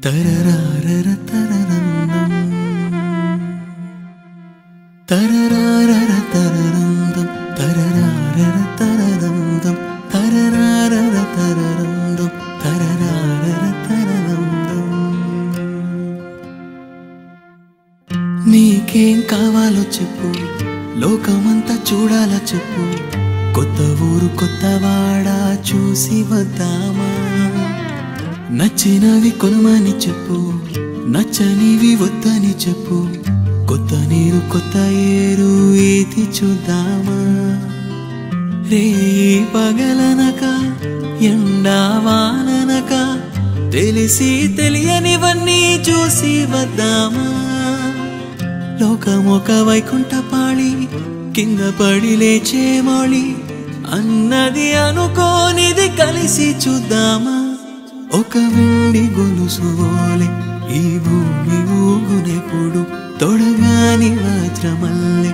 తరరారర తరరందం తరరారర తరరందం తరరారర తరరందం తరరారర తరరందం తరరారర తరరందం. నీకేం కావాలో చెప్పు, లోకమంతా చూడాలా చెప్పు, కొత్త ఊరు కొత్తవాడ చూసి వద్దామా. నచ్చినవి కొనమని చెప్పు, నచ్చనివి వద్దని చెప్పు, కొత్త నీరు కొత్త ఏరు ఏది చూద్దామా. రేయి పగలనక ఎండా వాననక తెలిసి తెలియనివన్నీ చూసి వద్దామా. లోకమొక వైకుంఠపాళి కింద పడి లేచే మౌళి అన్నది అనుకోనిది కలిసి చూద్దామా. ఒక వెండి గొలుసు వోలే ఈ భూమి ఊగునెప్పుడు, తొడగాని వజ్రమల్లె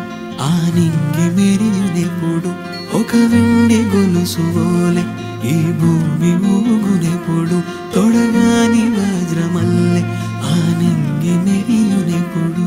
ఆ నింగి మెరియునెప్పుడు. ఒక వెండి గొలుసు వోలే ఈ భూమి ఊగునెప్పుడు, తొడగాని వజ్రమల్లె ఆ నింగి మెరియునెప్పుడు.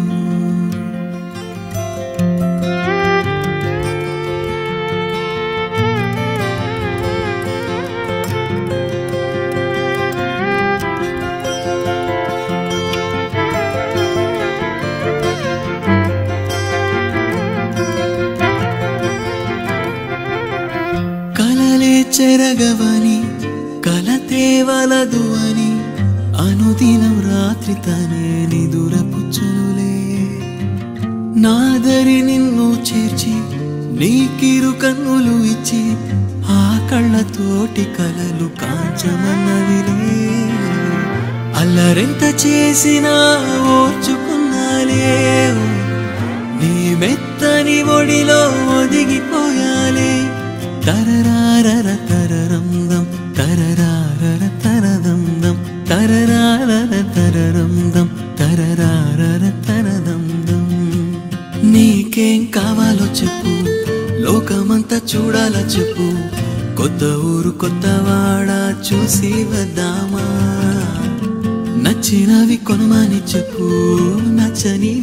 చెరగవని కలతే వలదు అని అనుదినం రాత్రి తనే నిదురపుచ్చునులే. నాదరి నిన్ను చేర్చి నీకిరు కన్నులు ఇచ్చి ఆ కళ్ళతోటి కలలు కాంచమన్నవిలే. అల్లరెంత చేసినా ఓర్చుకున్నాలే, నీ మెత్తని ఒడిలో ఒదిగిపోయాలే. తరరారర తరరందం తరరారర తరదందం తరరారర తరరందం తరరారర తరదందం. నీకేం కావాలో చెప్పు, లోకమంతా చూడాలా చెప్పు, కొత్త ఊరు కొత్తవాడ చూసి వద్దామా. నచ్చినవి కొనమని చెప్పు, నచ్చని